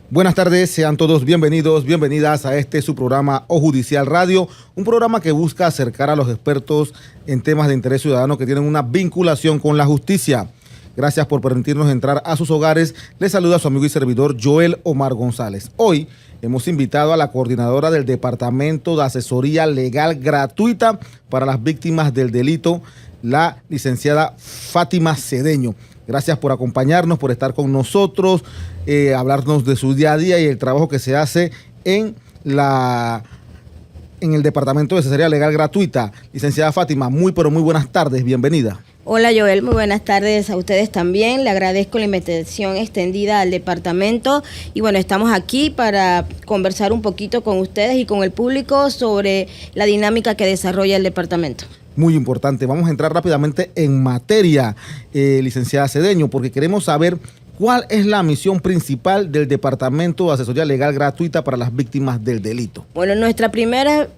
Buenas tardes, sean todos bienvenidos, bienvenidas a su programa O Judicial Radio, un programa que busca acercar a los expertos en temas de interés ciudadano que tienen una vinculación con la justicia. Gracias por permitirnos entrar a sus hogares. Les saluda su amigo y servidor Joel Omar González. Hoy hemos invitado a la coordinadora del Departamento de Asesoría Legal Gratuita para las Víctimas del Delito, la licenciada Fátima Cedeño. Gracias por acompañarnos, por estar con nosotros, hablarnos de su día a día y el trabajo que se hace en el Departamento de Asesoría Legal Gratuita. Licenciada Fátima, muy buenas tardes, bienvenida. Hola Joel, muy buenas tardes a ustedes también. Le agradezco la invitación extendida al departamento y bueno, estamos aquí para conversar un poquito con ustedes y con el público sobre la dinámica que desarrolla el departamento. Muy importante. Vamos a entrar rápidamente en materia, licenciada Cedeño, porque queremos saber cuál es la misión principal del Departamento de Asesoría Legal Gratuita para las Víctimas del Delito. Bueno, nuestra primera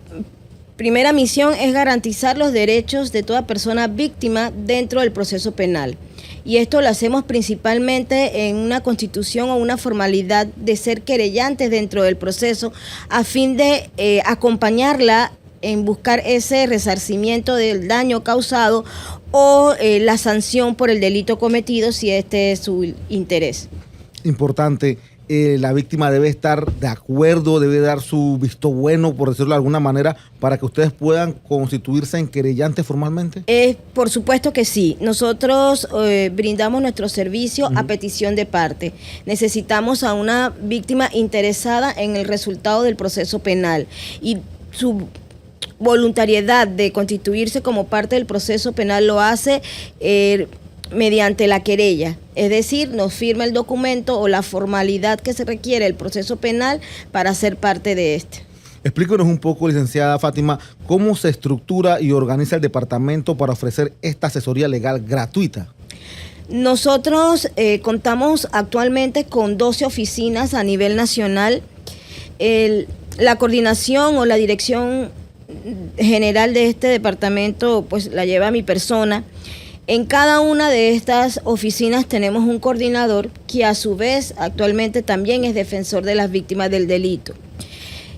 misión es garantizar los derechos de toda persona víctima dentro del proceso penal. Y esto lo hacemos principalmente en una constitución o una formalidad de ser querellantes dentro del proceso a fin de acompañarla en buscar ese resarcimiento del daño causado o la sanción por el delito cometido si este es su interés. Importante, la víctima debe estar de acuerdo, debe dar su visto bueno, por decirlo de alguna manera, para que ustedes puedan constituirse en querellantes formalmente. Por supuesto que sí. Nosotros brindamos nuestro servicio a petición de parte. Necesitamos a una víctima interesada en el resultado del proceso penal y su voluntariedad de constituirse como parte del proceso penal lo hace mediante la querella, es decir, nos firma el documento o la formalidad que se requiere del proceso penal para ser parte de este. Explíquenos un poco, licenciada Fátima, cómo se estructura y organiza el departamento para ofrecer esta asesoría legal gratuita. Nosotros contamos actualmente con 12 oficinas a nivel nacional. La coordinación o la dirección general de este departamento pues la lleva mi persona. En cada una de estas oficinas tenemos un coordinador que a su vez actualmente también es defensor de las víctimas del delito.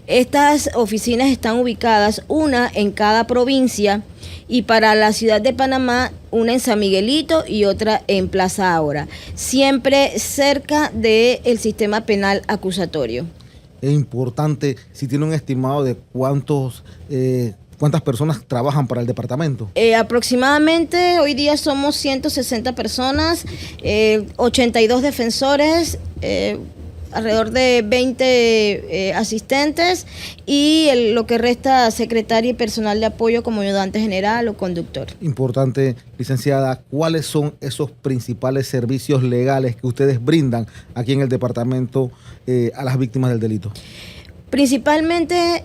Estas oficinas están ubicadas una en cada provincia y para la ciudad de Panamá una en San Miguelito y otra en Plaza Aura, siempre cerca del sistema penal acusatorio. Es importante, si tiene un estimado de cuántas personas trabajan para el departamento. Aproximadamente hoy día somos 160 personas, 82 defensores, alrededor de 20 asistentes y lo que resta secretaria y personal de apoyo como ayudante general o conductor. Importante, licenciada, ¿cuáles son esos principales servicios legales que ustedes brindan aquí en el departamento a las víctimas del delito? Principalmente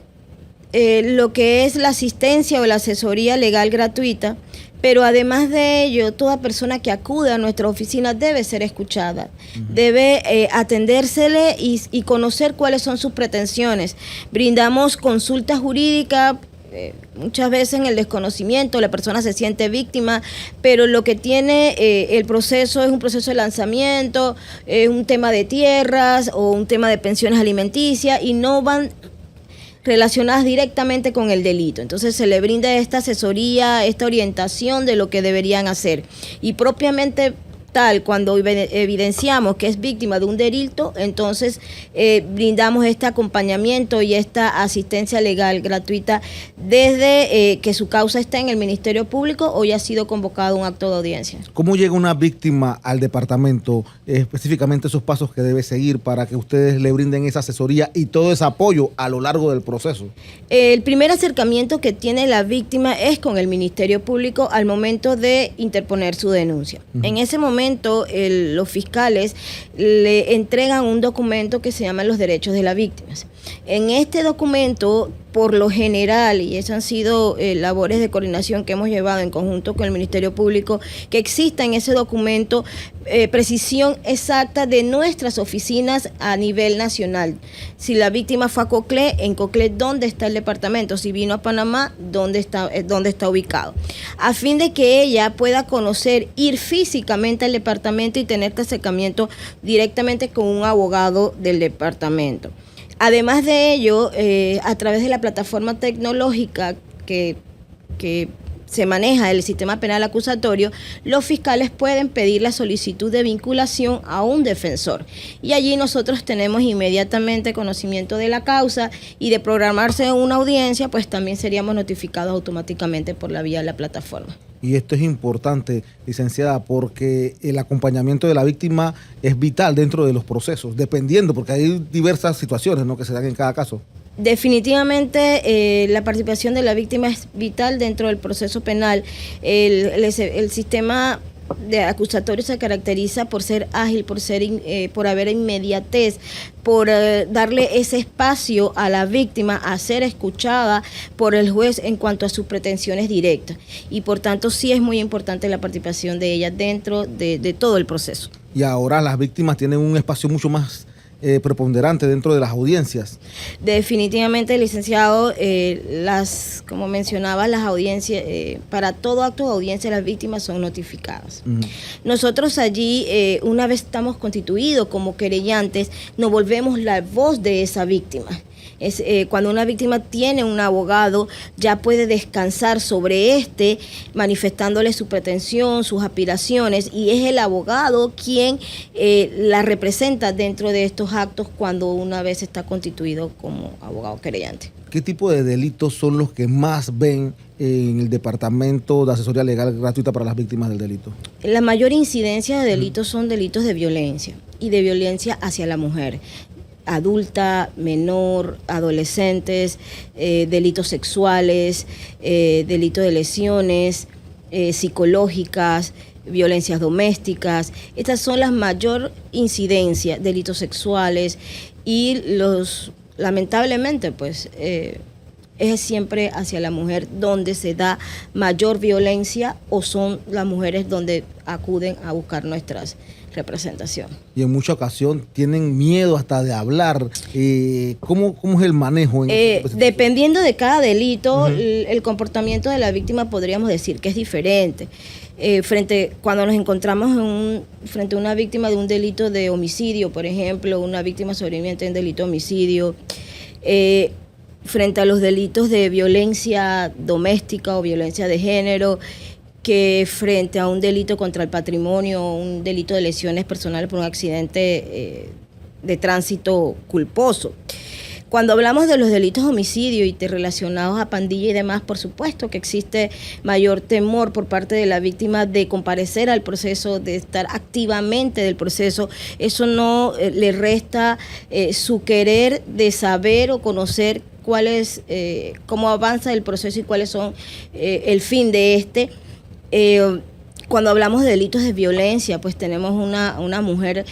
lo que es la asistencia o la asesoría legal gratuita, pero además de ello, toda persona que acude a nuestra oficina debe ser escuchada, debe atendérsele y conocer cuáles son sus pretensiones. Brindamos consulta jurídica. Muchas veces en el desconocimiento la persona se siente víctima, pero lo que tiene el proceso es un proceso de lanzamiento, un tema de tierras o un tema de pensiones alimenticias y no van relacionadas directamente con el delito. Entonces se le brinda esta asesoría, esta orientación de lo que deberían hacer. Y propiamente tal, cuando evidenciamos que es víctima de un delito, entonces brindamos este acompañamiento y esta asistencia legal gratuita desde que su causa está en el Ministerio Público o ya ha sido convocado un acto de audiencia. ¿Cómo llega una víctima al departamento? Específicamente esos pasos que debe seguir para que ustedes le brinden esa asesoría y todo ese apoyo a lo largo del proceso. El primer acercamiento que tiene la víctima es con el Ministerio Público al momento de interponer su denuncia. En ese momento los fiscales le entregan un documento que se llama los derechos de las víctimas. En este documento, por lo general, y esas han sido labores de coordinación que hemos llevado en conjunto con el Ministerio Público, que exista en ese documento precisión exacta de nuestras oficinas a nivel nacional. Si la víctima fue a Coclé, en Coclé, ¿dónde está el departamento? Si vino a Panamá, ¿dónde está ubicado? A fin de que ella pueda conocer, ir físicamente al departamento y tener este acercamiento directamente con un abogado del departamento. Además de ello, a través de la plataforma tecnológica que se maneja el sistema penal acusatorio, los fiscales pueden pedir la solicitud de vinculación a un defensor. Y allí nosotros tenemos inmediatamente conocimiento de la causa, y de programarse una audiencia, pues también seríamos notificados automáticamente por la vía de la plataforma. Y esto es importante, licenciada, porque el acompañamiento de la víctima es vital dentro de los procesos, dependiendo, porque hay diversas situaciones, ¿no?, que se dan en cada caso. Definitivamente la participación de la víctima es vital dentro del proceso penal. El sistema de acusatorio se caracteriza por ser ágil, por haber inmediatez, por darle ese espacio a la víctima a ser escuchada por el juez en cuanto a sus pretensiones directas, y por tanto sí es muy importante la participación de ella dentro de todo el proceso. Y ahora las víctimas tienen un espacio mucho más preponderante dentro de las audiencias. Definitivamente, licenciado, como mencionaba, las audiencias, para todo acto de audiencia las víctimas son notificadas. Nosotros allí, una vez estamos constituidos como querellantes, nos volvemos la voz de esa víctima. Cuando una víctima tiene un abogado, ya puede descansar sobre manifestándole su pretensión, sus aspiraciones, y es el abogado quien la representa dentro de estos actos cuando una vez está constituido como abogado querellante. ¿Qué tipo de delitos son los que más ven en el Departamento de Asesoría Legal Gratuita para las Víctimas del Delito? La mayor incidencia de delitos son delitos de violencia, y de violencia hacia la mujer. Adulta, menor, adolescentes, delitos sexuales, delitos de lesiones psicológicas, violencias domésticas. Estas son las mayor incidencia, delitos sexuales, y lamentablemente, pues, es siempre hacia la mujer donde se da mayor violencia, o son las mujeres donde acuden a buscar nuestras representación. Y en mucha ocasión tienen miedo hasta de hablar. ¿Cómo es el manejo? Dependiendo de cada delito, el comportamiento de la víctima podríamos decir que es diferente. Cuando nos encontramos frente a una víctima de un delito de homicidio, por ejemplo, una víctima sobreviviente de un delito de homicidio, frente a los delitos de violencia doméstica o violencia de género, que frente a un delito contra el patrimonio, un delito de lesiones personales por un accidente de tránsito culposo. Cuando hablamos de los delitos de homicidio y relacionados a pandilla y demás, por supuesto que existe mayor temor por parte de la víctima de comparecer al proceso, de estar activamente del proceso. Eso no le resta su querer de saber o conocer cómo avanza el proceso y cuáles son el fin de Cuando hablamos de delitos de violencia, pues tenemos una mujer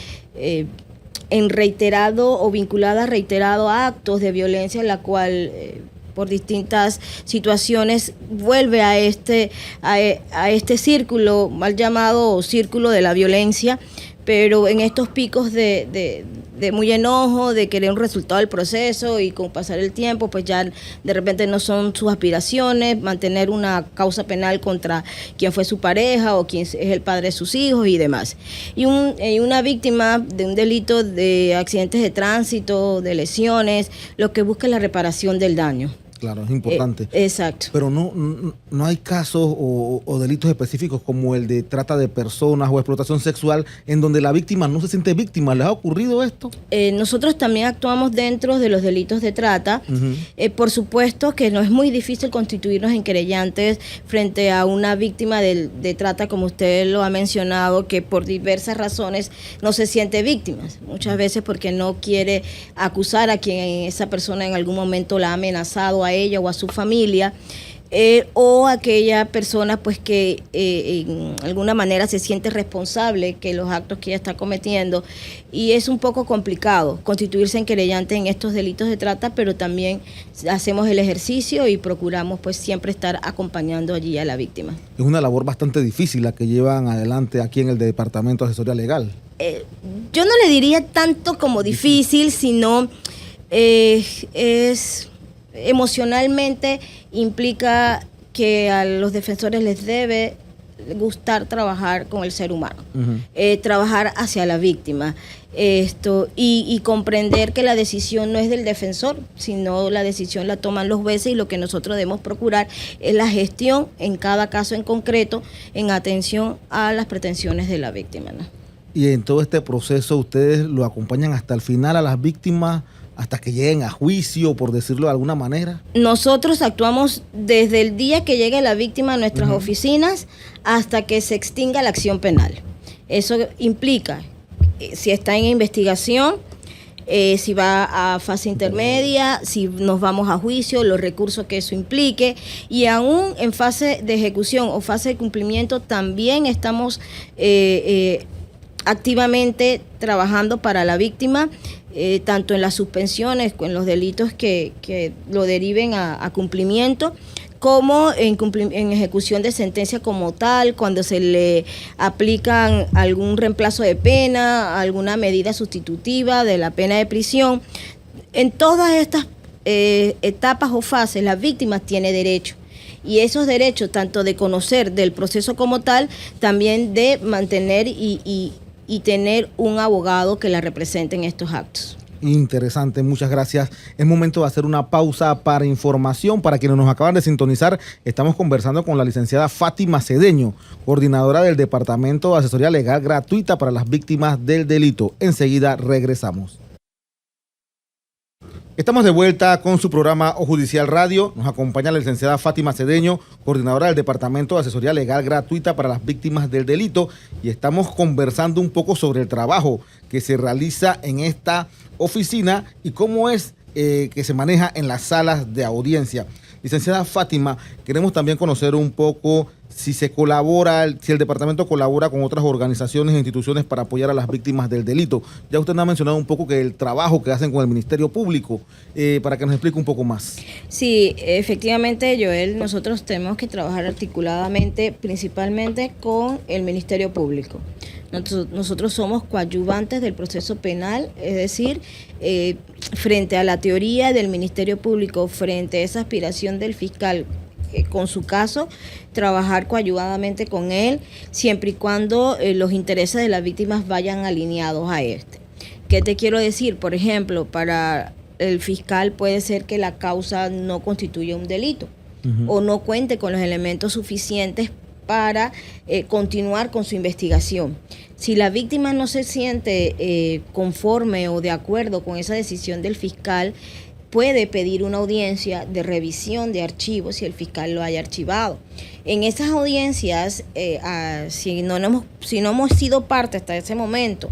en reiterado o vinculada a reiterado actos de violencia, en la cual por distintas situaciones vuelve a este círculo, mal llamado círculo de la violencia, pero en estos picos de muy enojo, de querer un resultado del proceso, y con pasar el tiempo, pues ya de repente no son sus aspiraciones mantener una causa penal contra quien fue su pareja o quien es el padre de sus hijos y demás. Y una víctima de un delito de accidentes de tránsito, de lesiones, lo que busca es la reparación del daño. Claro, es importante. Exacto. Pero no hay casos o delitos específicos como el de trata de personas o explotación sexual en donde la víctima no se siente víctima. ¿Les ha ocurrido esto? Nosotros también actuamos dentro de los delitos de trata. Por supuesto que no es muy difícil constituirnos en querellantes frente a una víctima de trata, como usted lo ha mencionado, que por diversas razones no se siente víctima. Muchas veces porque no quiere acusar a quien esa persona en algún momento la ha amenazado a ella o a su familia. o aquella persona pues que en alguna manera se siente responsable que los actos que ella está cometiendo, y es un poco complicado constituirse en querellante en estos delitos de trata, pero también hacemos el ejercicio y procuramos pues siempre estar acompañando allí a la víctima. Es una labor bastante difícil la que llevan adelante aquí en el Departamento de Asesoría Legal. Yo no le diría tanto como difícil, sino es emocionalmente implica que a los defensores les debe gustar trabajar con el ser humano, trabajar hacia la víctima, y comprender que la decisión no es del defensor, sino la decisión la toman los jueces, y lo que nosotros debemos procurar es la gestión en cada caso en concreto en atención a las pretensiones de la víctima, ¿no? Y en todo este proceso ustedes lo acompañan hasta el final a las víctimas, hasta que lleguen a juicio, por decirlo de alguna manera. Nosotros actuamos desde el día que llegue la víctima a nuestras oficinas hasta que se extinga la acción penal. Eso implica, si está en investigación, si va a fase intermedia, si nos vamos a juicio, los recursos que eso implique, y aún en fase de ejecución o fase de cumplimiento también estamos activamente trabajando para la víctima, tanto en las suspensiones, en los delitos que lo deriven a cumplimiento, como en ejecución de sentencia como tal, cuando se le aplican algún reemplazo de pena, alguna medida sustitutiva de la pena de prisión. En todas estas etapas o fases, la víctima tiene derecho. Y esos derechos, tanto de conocer del proceso como tal, también de mantener y tener un abogado que la represente en estos actos. Interesante, muchas gracias. Es momento de hacer una pausa para información. Para quienes nos acaban de sintonizar, estamos conversando con la licenciada Fátima Cedeño, coordinadora del Departamento de Asesoría Legal Gratuita para las Víctimas del Delito. Enseguida regresamos. Estamos de vuelta con su programa O Judicial Radio. Nos acompaña la licenciada Fátima Cedeño, coordinadora del Departamento de Asesoría Legal Gratuita para las Víctimas del Delito, y estamos conversando un poco sobre el trabajo que se realiza en esta oficina y cómo es que se maneja en las salas de audiencia. Licenciada Fátima, queremos también conocer un poco si se colabora, si el departamento colabora con otras organizaciones e instituciones para apoyar a las víctimas del delito. Ya usted nos ha mencionado un poco que el trabajo que hacen con el Ministerio Público, para que nos explique un poco más. Sí, efectivamente, Joel, nosotros tenemos que trabajar articuladamente, principalmente con el Ministerio Público. Nosotros somos coadyuvantes del proceso penal, es decir, frente a la teoría del Ministerio Público, frente a esa aspiración del fiscal con su caso, trabajar coadyuvadamente con él, siempre y cuando los intereses de las víctimas vayan alineados a este. ¿Qué te quiero decir? Por ejemplo, para el fiscal puede ser que la causa no constituya un delito o no cuente con los elementos suficientes para continuar con su investigación. Si la víctima no se siente conforme o de acuerdo con esa decisión del fiscal, puede pedir una audiencia de revisión de archivos si el fiscal lo haya archivado. En esas audiencias, si no hemos sido parte hasta ese momento,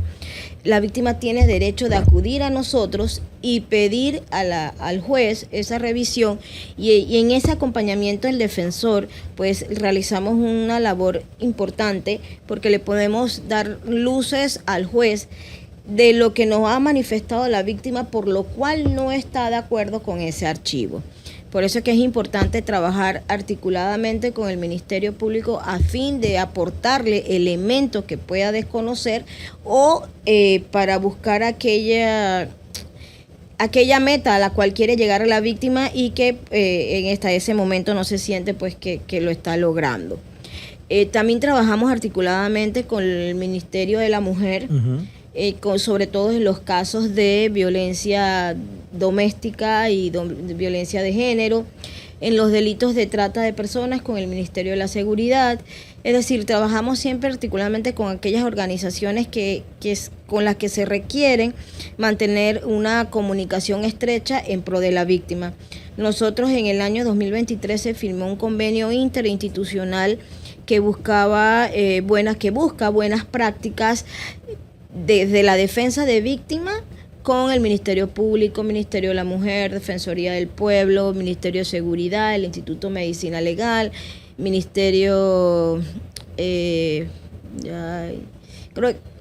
la víctima tiene derecho de acudir a nosotros y pedir al juez esa revisión, y en ese acompañamiento del defensor pues realizamos una labor importante, porque le podemos dar luces al juez de lo que nos ha manifestado la víctima, por lo cual no está de acuerdo con ese archivo. Por eso es que es importante trabajar articuladamente con el Ministerio Público a fin de aportarle elementos que pueda desconocer o para buscar aquella meta a la cual quiere llegar a la víctima y que hasta ese momento no se siente pues que lo está logrando. También trabajamos articuladamente con el Ministerio de la Mujer, sobre todo en los casos de violencia doméstica y de violencia de género, en los delitos de trata de personas con el Ministerio de la Seguridad. Es decir, trabajamos siempre articuladamente con aquellas organizaciones con las que se requieren mantener una comunicación estrecha en pro de la víctima. Nosotros en el año 2023 se firmó un convenio interinstitucional que busca buenas prácticas desde la defensa de víctimas con el Ministerio Público, Ministerio de la Mujer, Defensoría del Pueblo, Ministerio de Seguridad, el Instituto de Medicina Legal, Ministerio...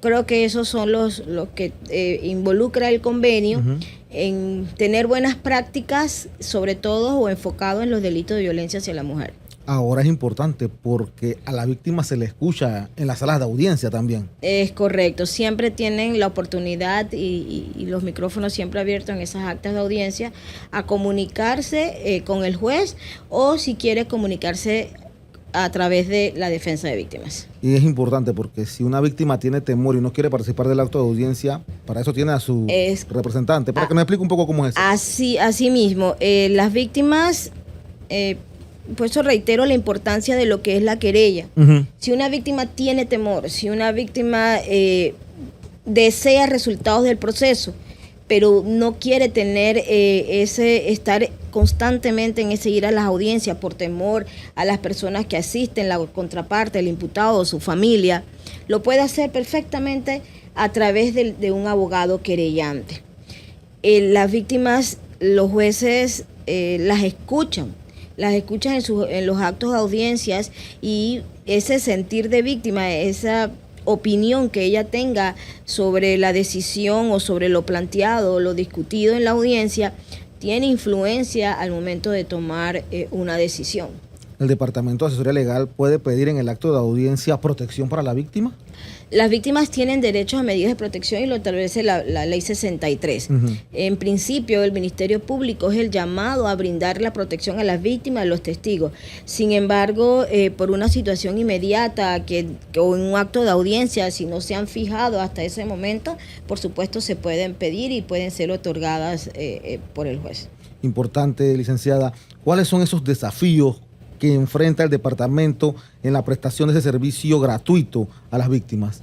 creo que esos son los que involucra el convenio en tener buenas prácticas, sobre todo o enfocado en los delitos de violencia hacia la mujer. Ahora es importante porque a la víctima se le escucha en las salas de audiencia también. Es correcto, siempre tienen la oportunidad y los micrófonos siempre abiertos en esas actas de audiencia a comunicarse con el juez o si quiere comunicarse a través de la defensa de víctimas. Y es importante porque si una víctima tiene temor y no quiere participar del acto de audiencia, para eso tiene a su representante. Para que me explique un poco cómo es eso. Así mismo, las víctimas... por eso reitero la importancia de lo que es la querella. Si una víctima tiene temor, si una víctima desea resultados del proceso, pero no quiere tener estar constantemente en ese ir a las audiencias por temor a las personas que asisten, la contraparte, el imputado o su familia, lo puede hacer perfectamente a través de un abogado querellante. Las víctimas, los jueces las escuchan en los actos de audiencias y ese sentir de víctima, esa opinión que ella tenga sobre la decisión o sobre lo planteado o lo discutido en la audiencia, tiene influencia al momento de tomar una decisión. ¿El Departamento de Asesoría Legal puede pedir en el acto de audiencia protección para la víctima? Las víctimas tienen derechos a medidas de protección y lo establece la ley 63. En principio, el Ministerio Público es el llamado a brindar la protección a las víctimas, a los testigos. Sin embargo, por una situación inmediata o en un acto de audiencia, si no se han fijado hasta ese momento, por supuesto se pueden pedir y pueden ser otorgadas por el juez. Importante, licenciada, ¿cuáles son esos desafíos que enfrenta el departamento en la prestación de ese servicio gratuito a las víctimas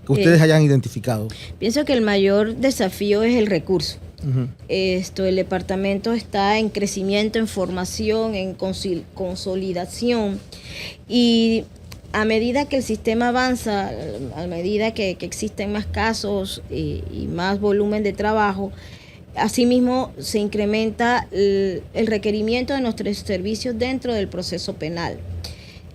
que ustedes hayan identificado? Pienso que el mayor desafío es el recurso. El departamento está en crecimiento, en formación, en consolidación y a medida que el sistema avanza, a medida que existen más casos y más volumen de trabajo, asimismo, se incrementa el requerimiento de nuestros servicios dentro del proceso penal.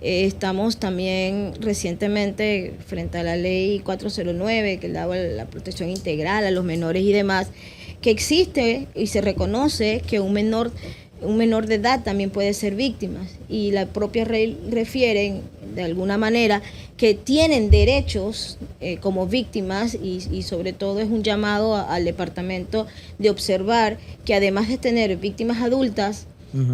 Estamos también recientemente frente a la ley 409, que daba la protección integral a los menores y demás, que existe y se reconoce que un menor de edad también puede ser víctima. Y la propia ley refiere, de alguna manera, que tienen derechos como víctimas y sobre todo es un llamado al departamento de observar que además de tener víctimas adultas,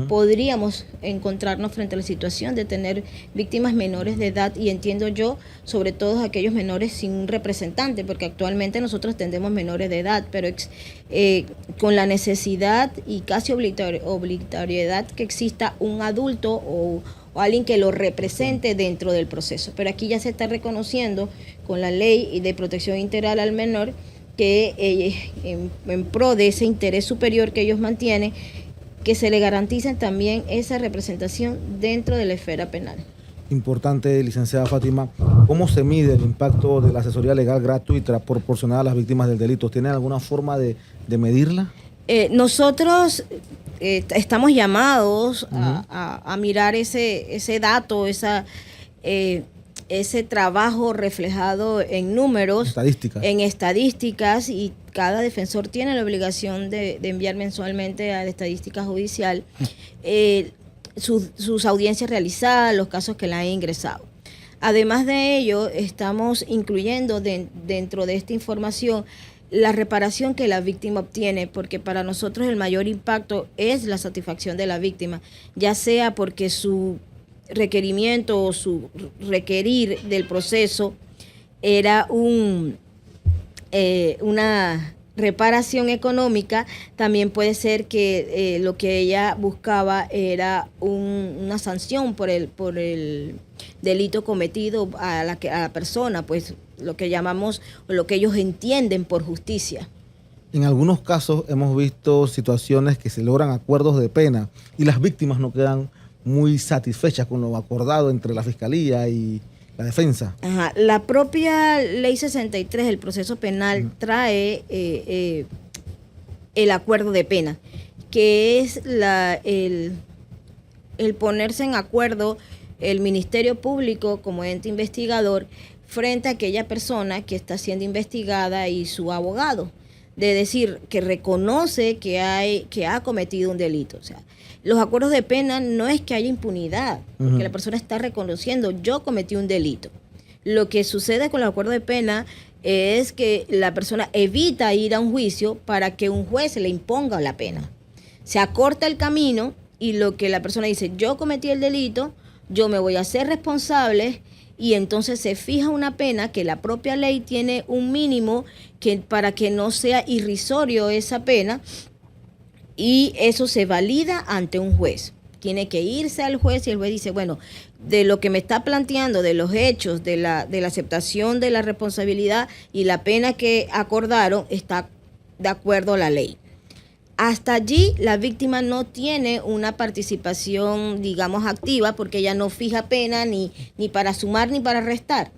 podríamos encontrarnos frente a la situación de tener víctimas menores de edad y entiendo yo, sobre todo aquellos menores sin un representante, porque actualmente nosotros tendemos menores de edad, pero con la necesidad y casi obligatoriedad que exista un adulto o alguien que lo represente dentro del proceso. Pero aquí ya se está reconociendo con la ley de protección integral al menor que en pro de ese interés superior que ellos mantienen, que se le garanticen también esa representación dentro de la esfera penal. Importante, licenciada Fátima, ¿cómo se mide el impacto de la asesoría legal gratuita proporcionada a las víctimas del delito? ¿Tienen alguna forma de medirla? Nosotros estamos llamados a mirar ese dato, ese trabajo reflejado en números, en estadísticas, y cada defensor tiene la obligación de enviar mensualmente a la estadística judicial sus audiencias realizadas, los casos que le han ingresado. Además de ello, estamos incluyendo dentro de esta información la reparación que la víctima obtiene, porque para nosotros el mayor impacto es la satisfacción de la víctima, ya sea porque su requerimiento o su requerir del proceso era una reparación económica, también puede ser que lo que ella buscaba era una sanción por el delito cometido a la persona, pues lo que llamamos o lo que ellos entienden por justicia. En algunos casos hemos visto situaciones que se logran acuerdos de pena y las víctimas no quedan muy satisfechas con lo acordado entre la fiscalía y la defensa. Ajá. La propia Ley 63 del proceso penal trae el acuerdo de pena, que es el ponerse en acuerdo el Ministerio Público como ente investigador frente a aquella persona que está siendo investigada y su abogado, de decir que reconoce que ha cometido un delito. O sea, los acuerdos de pena no es que haya impunidad, porque la persona está reconociendo, yo cometí un delito. Lo que sucede con los acuerdos de pena es que la persona evita ir a un juicio para que un juez le imponga la pena. Se acorta el camino y lo que la persona dice, yo cometí el delito, yo me voy a hacer responsable, y entonces se fija una pena que la propia ley tiene un mínimo para que no sea irrisorio esa pena, y eso se valida ante un juez. Tiene que irse al juez y el juez dice, bueno, de lo que me está planteando, de los hechos, de la aceptación de la responsabilidad y la pena que acordaron, está de acuerdo a la ley. Hasta allí la víctima no tiene una participación, digamos, activa, porque ella no fija pena ni para sumar ni para restar.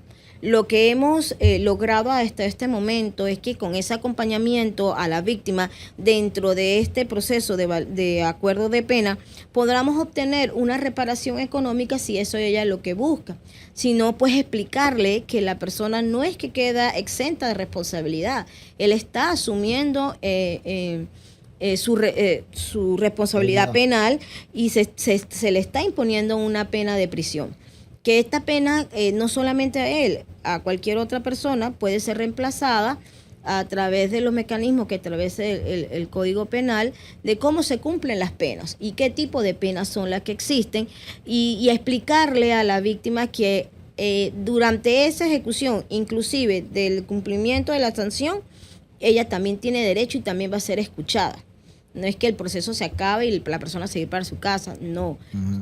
Lo que hemos logrado hasta este momento es que con ese acompañamiento a la víctima dentro de este proceso de acuerdo de pena, podamos obtener una reparación económica si eso ella es lo que busca. Sino, pues explicarle que la persona no es que queda exenta de responsabilidad, él está asumiendo su responsabilidad penal y se le está imponiendo una pena de prisión. Que esta pena no solamente a él, a cualquier otra persona puede ser reemplazada a través de los mecanismos que establece el Código Penal, de cómo se cumplen las penas y qué tipo de penas son las que existen, y explicarle a la víctima que durante esa ejecución, inclusive del cumplimiento de la sanción, ella también tiene derecho y también va a ser escuchada. No es que el proceso se acabe y la persona se va para su casa, no,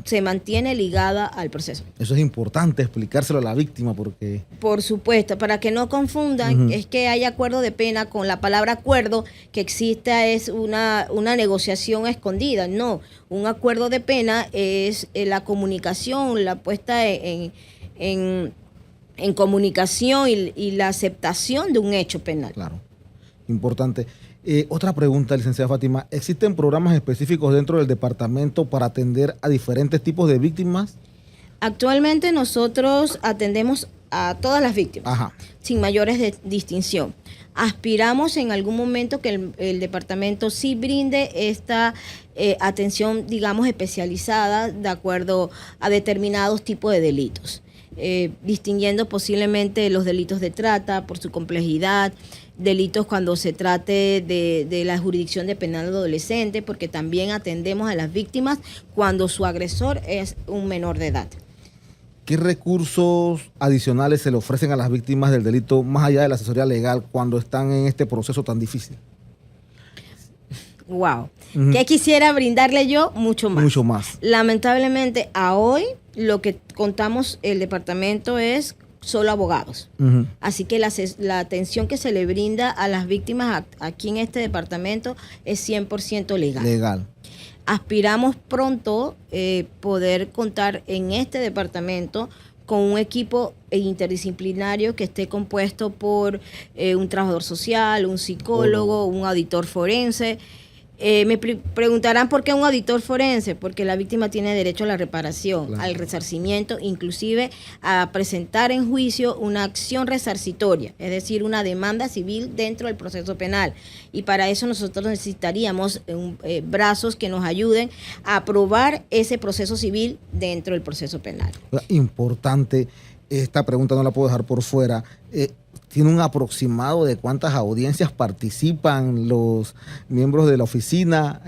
se mantiene ligada al proceso. Eso es importante explicárselo a la víctima porque... Por supuesto, para que no confundan, es que hay acuerdo de pena con la palabra acuerdo, que existe es una negociación escondida. No, un acuerdo de pena es la comunicación, la puesta en comunicación y la aceptación de un hecho penal. Claro, importante. Otra pregunta, licenciada Fátima. ¿Existen programas específicos dentro del departamento para atender a diferentes tipos de víctimas? Actualmente nosotros atendemos a todas las víctimas, sin mayores distinción. Aspiramos en algún momento que el departamento sí brinde esta atención, digamos, especializada de acuerdo a determinados tipos de delitos. Distinguiendo posiblemente los delitos de trata por su complejidad, delitos cuando se trate de la jurisdicción de penal adolescente, porque también atendemos a las víctimas cuando su agresor es un menor de edad. ¿Qué recursos adicionales se le ofrecen a las víctimas del delito más allá de la asesoría legal cuando están en este proceso tan difícil? Wow. ¿Qué quisiera brindarle yo? Mucho más. Mucho más. Lamentablemente, a hoy lo que contamos el departamento es solo abogados. Así que la atención que se le brinda a las víctimas aquí en este departamento es 100% legal. Aspiramos pronto poder contar en este departamento con un equipo interdisciplinario que esté compuesto por un trabajador social, un psicólogo, un auditor forense. Me preguntarán por qué un auditor forense, porque la víctima tiene derecho a la reparación, al resarcimiento, inclusive a presentar en juicio una acción resarcitoria, es decir, una demanda civil dentro del proceso penal. Y para eso nosotros necesitaríamos brazos que nos ayuden a aprobar ese proceso civil dentro del proceso penal. Importante, esta pregunta no la puedo dejar por fuera. ¿Tiene un aproximado de cuántas audiencias participan los miembros de la oficina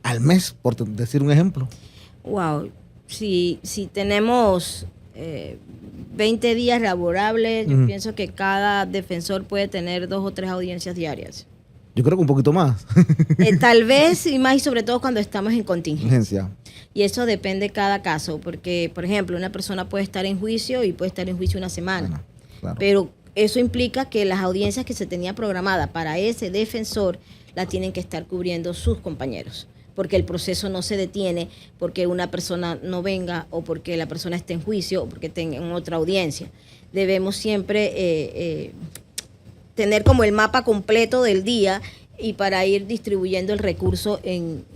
al mes, por decir un ejemplo? Wow, si tenemos 20 días laborables, yo pienso que cada defensor puede tener 2 o 3 audiencias diarias. Yo creo que un poquito más. Tal vez y más, y sobre todo cuando estamos en contingencia. Y eso depende de cada caso, porque, por ejemplo, una persona puede estar en juicio y puede estar en juicio una semana. Claro. Pero eso implica que las audiencias que se tenía programadas para ese defensor la tienen que estar cubriendo sus compañeros, porque el proceso no se detiene porque una persona no venga o porque la persona esté en juicio o porque tenga otra audiencia. Debemos siempre tener como el mapa completo del día y para ir distribuyendo el recurso en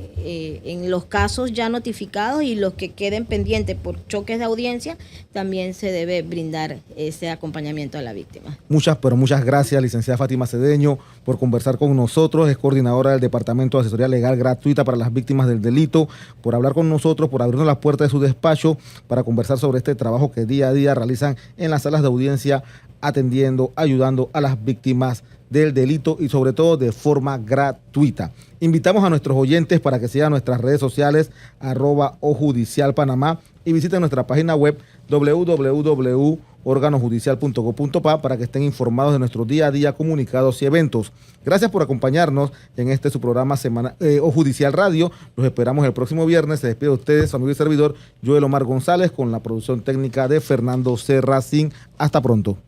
los casos ya notificados y los que queden pendientes por choques de audiencia, también se debe brindar ese acompañamiento a la víctima. Pero muchas gracias, licenciada Fátima Cedeño, por conversar con nosotros. Es coordinadora del Departamento de Asesoría Legal Gratuita para las Víctimas del Delito, por hablar con nosotros, por abrirnos las puertas de su despacho para conversar sobre este trabajo que día a día realizan en las salas de audiencia, atendiendo, ayudando a las víctimas del delito y sobre todo de forma gratuita. Invitamos a nuestros oyentes para que sigan nuestras redes sociales @ojudicialpanamá y visiten nuestra página web www.organojudicial.gov.pa para que estén informados de nuestro día a día comunicados y eventos. Gracias por acompañarnos en su programa O Judicial Radio. Los esperamos el próximo viernes. Se despide de ustedes su amigo y servidor Joel Omar González con la producción técnica de Fernando Serracín. Hasta pronto.